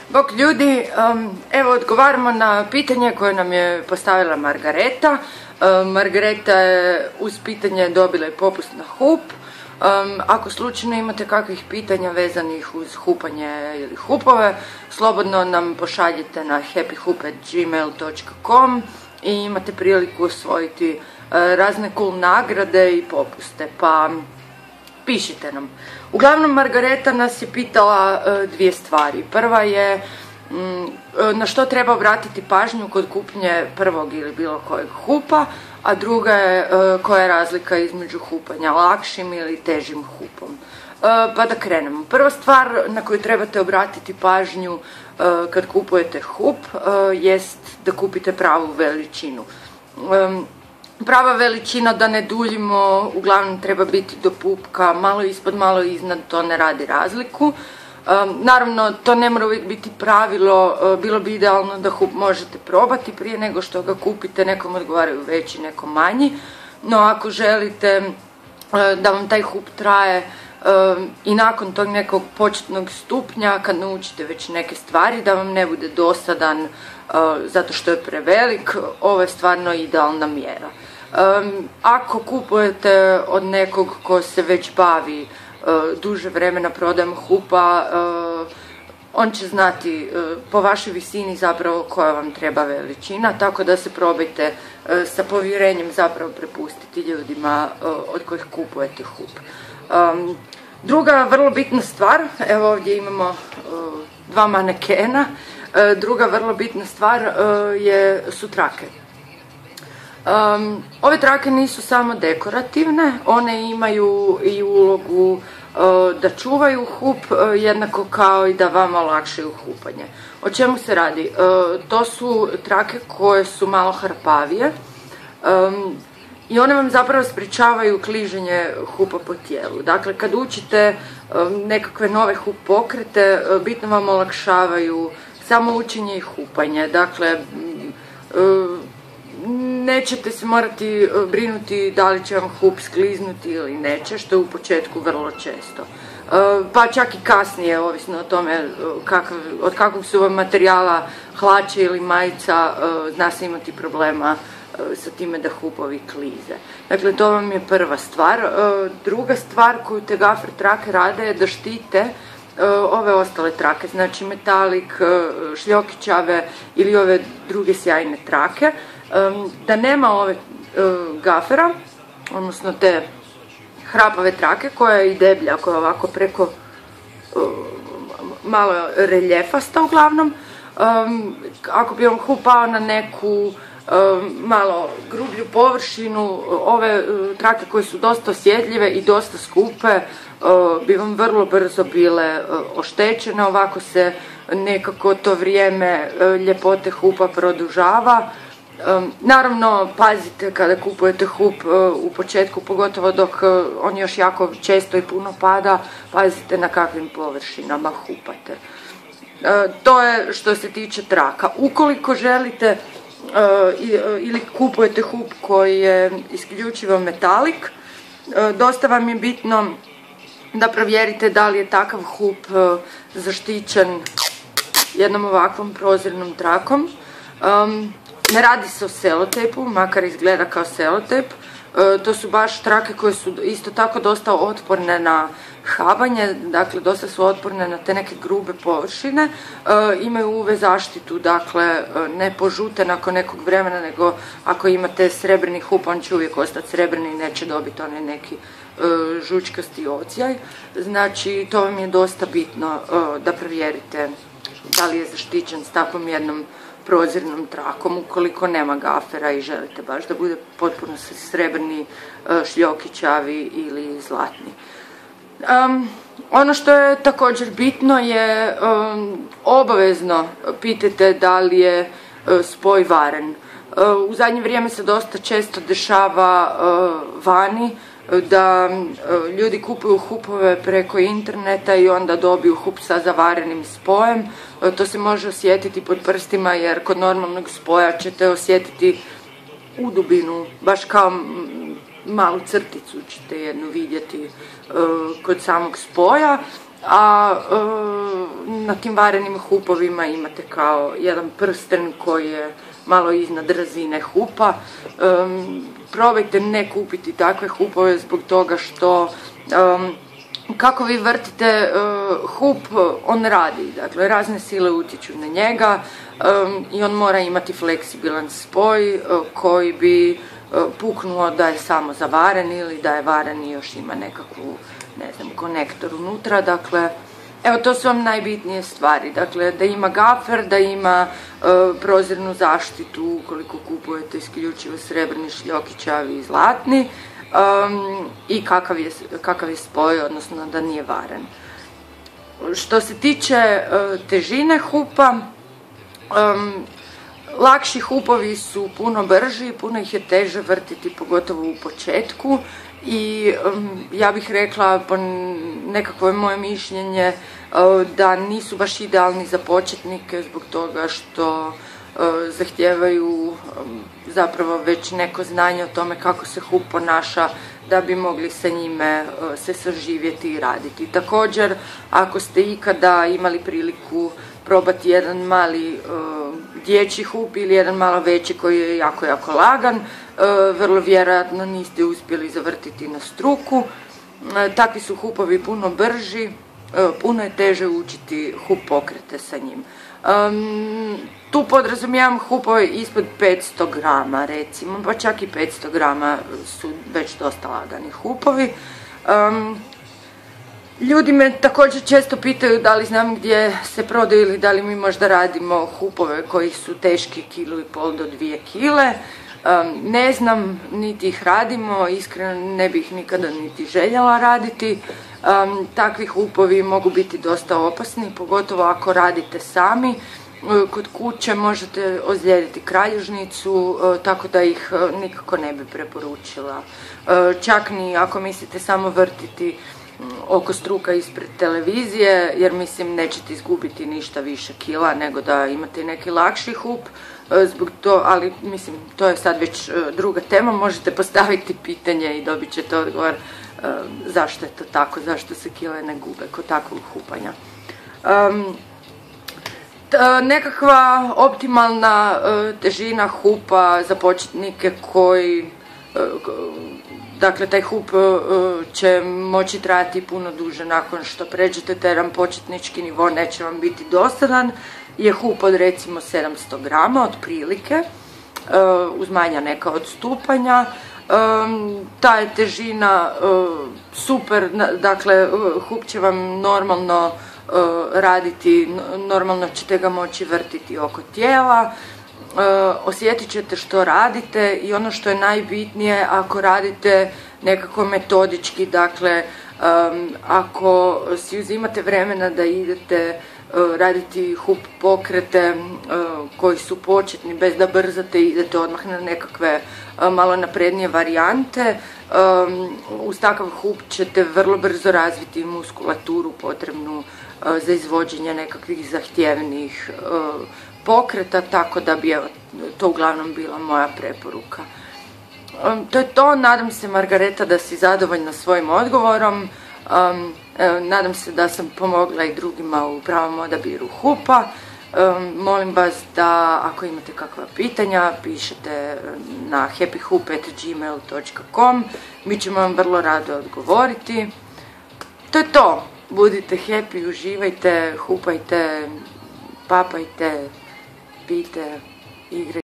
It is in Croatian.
Bok ljudi, evo odgovaramo na pitanje koje nam je postavila Margareta. Margareta je uz pitanje dobila i popust na HUP. Ako slučajno imate kakvih pitanja vezanih uz hupanje ili hupove, slobodno nam pošaljite na happyhoop@gmail.com i imate priliku osvojiti razne cool nagrade i popuste, pa pišite nam. Uglavnom, Margareta nas je pitala dvije stvari. Prva je na što treba obratiti pažnju kod kupnje prvog ili bilo kojeg hupa, a druga je koja je razlika između hupanja lakšim ili težim hupom. Pa da krenemo. Prva stvar na koju trebate obratiti pažnju kad kupujete hup jest da kupite pravu veličinu. Prava veličina, da ne duljimo, uglavnom treba biti do pupka, malo ispod, malo iznad, to ne radi razliku. Naravno, to ne mora uvijek biti pravilo, bilo bi idealno da hup možete probati prije nego što ga kupite, nekom odgovaraju veći, nekom manji, no ako želite da vam taj hup traje i nakon tog nekog početnog stupnja, kad naučite već neke stvari, da vam ne bude dosadan zato što je prevelik, ovo je stvarno idealna mjera. Ako kupujete od nekog ko se već bavi duže vremena prodajom hupa, on će znati po vašoj visini zapravo koja vam treba veličina, tako da se probajte sa povjerenjem zapravo prepustiti ljudima od kojih kupujete hup. Druga vrlo bitna stvar, evo ovdje imamo dva manekena, druga vrlo bitna stvar su trake. Ove trake nisu samo dekorativne, one imaju i ulogu da čuvaju hup, jednako kao i da vama olakšaju hupanje. O čemu se radi? To su trake koje su malo hrpavije i one vam zapravo sprječavaju kliženje hupa po tijelu. Dakle, kad učite nekakve nove hup pokrete, bitno vam olakšavaju samo učenje i hupanje. Dakle, nećete se morati brinuti da li će vam hup skliznuti ili neće, što je u početku vrlo često. Pa čak i kasnije, ovisno o tome od kakvog su vam materijala hlače ili majica, zna se imati problema sa time da hupovi klize. Dakle, to vam je prva stvar. Druga stvar koju te gafer trake rade je da štite ove ostale trake, znači metalik, šljokićave ili ove druge sjajne trake. Da nema ove gafera, odnosno te hrapave trake, koja je i deblja, koja je ovako preko malo reljefasta uglavnom. Ako bi vam hup pao na neku malo grublju površinu, ove trake koje su dosta osjetljive i dosta skupe bi vam vrlo brzo bile oštećene. Ovako se nekako to vrijeme ljepote hupa produžava. Naravno, pazite kada kupujete hup u početku, pogotovo dok on još jako često i puno pada, pazite na kakvim površinama hupate. To je što se tiče traka. Ukoliko želite ili kupujete hup koji je isključivo metalik, dosta vam je bitno da provjerite da li je takav hup zaštićen jednom ovakvom prozirnom trakom. Ne radi se o selotejpu, makar izgleda kao selotejp. To su baš trake koje su isto tako dosta otporne na habanje, dakle dosta su otporne na te neke grube površine. Imaju UV zaštitu, dakle ne požute nakon nekog vremena, nego ako imate srebrni hup, on će uvijek ostati srebrni i neće dobiti onaj neki žučkasti ocijaj. Znači, to vam je dosta bitno da provjerite da li je zaštićen s takvom jednom prozirnom trakom, ukoliko nema gafera i želite baš da bude potpuno srebrni, šljokićavi ili zlatni. Ono što je također bitno je obavezno pitajte da li je spoj varen. U zadnje vrijeme se dosta često dešava vani da ljudi kupuju hupove preko interneta i onda dobiju hup sa zavarenim spojem. To se može osjetiti pod prstima, jer kod normalnog spoja ćete osjetiti u dubinu, baš kao malu crticu ćete jednu vidjeti kod samog spoja. a na tim varenim hupovima imate kao jedan prsten koji je malo iznad razine hupa. Probajte ne kupiti takve hupove zbog toga što kako vi vrtite hup, on radi, dakle razne sile utječu na njega i on mora imati fleksibilan spoj koji bi puknuo da je samo zavaren ili da je varen i još ima nekakvu, ne znam, konektor unutra. Dakle, evo, to su vam najbitnije stvari, dakle da ima gafer, da ima prozirnu zaštitu ukoliko kupujete isključivo srebrni, šljokićavi i zlatni, i kakav je spoj, odnosno da nije varen. Što se tiče težine hupa, lakši hupovi su puno brži, puno ih je teže vrtiti, pogotovo u početku, i ja bih rekla, po nekakvo je moje mišljenje, da nisu baš idealni za početnike zbog toga što zahtijevaju zapravo već neko znanje o tome kako se hup ponaša da bi mogli sa njime se saživjeti i raditi. Također, ako ste ikada imali priliku probati jedan mali dječji hup ili jedan malo veći koji je jako, jako lagan, vrlo vjerojatno niste uspjeli zavrtiti na struku. Takvi su hupovi puno brži, puno je teže učiti hup pokrete sa njim. Tu podrazumijevam hupove ispod 500 grama, recimo, pa čak i 500 grama su već dosta lagani hupovi. Ljudi me također često pitaju da li znam gdje se prodaju ili da li mi možda radimo hupove koji su teški 1,5 do 2 kile. Ne znam, niti ih radimo, iskreno ne bih nikada niti željela raditi. Takvi hupovi mogu biti dosta opasni, pogotovo ako radite sami. Kod kuće možete ozlijediti kralježnicu, tako da ih nikako ne bi preporučila. Čak ni ako mislite samo vrtiti oko struka ispred televizije, jer mislim nećete izgubiti ništa više kila nego da imate neki lakši hup. Zbog to, ali mislim, to je sad već druga tema, možete postaviti pitanje i dobit ćete odgovor zašto je to tako, zašto se kile ne gube kod takvog hupanja. Nekakva optimalna težina hupa za početnike koji, dakle taj hup će moći trajati puno duže nakon što pređete taj jedan početnički nivo, neće vam biti dosadan, je hup od recimo 700 grama otprilike, uz manja neka odstupanja. Ta je težina super, dakle hup će vam normalno raditi, normalno ćete ga moći vrtiti oko tijela, osjetit ćete što radite i ono što je najbitnije, ako radite nekako metodički, dakle ako si uzimate vremena da idete raditi hup pokrete koji su početni bez da brzate i idete odmah na nekakve malo naprednije varijante, uz takav hup ćete vrlo brzo razviti muskulaturu potrebnu za izvođenje nekakvih zahtjevnih pokreta, tako da bi to uglavnom bila moja preporuka. To je to, nadam se Margareta da si zadovoljna svojim odgovorom, nadam se da sam pomogla i drugima u pravom odabiru hupa. Molim vas da ako imate kakva pitanja pišete na happyhoop@gmail.com, mi ćemo vam vrlo rado odgovoriti. To je to, budite happy, uživajte, hupajte, papajte, pijte, igrajte.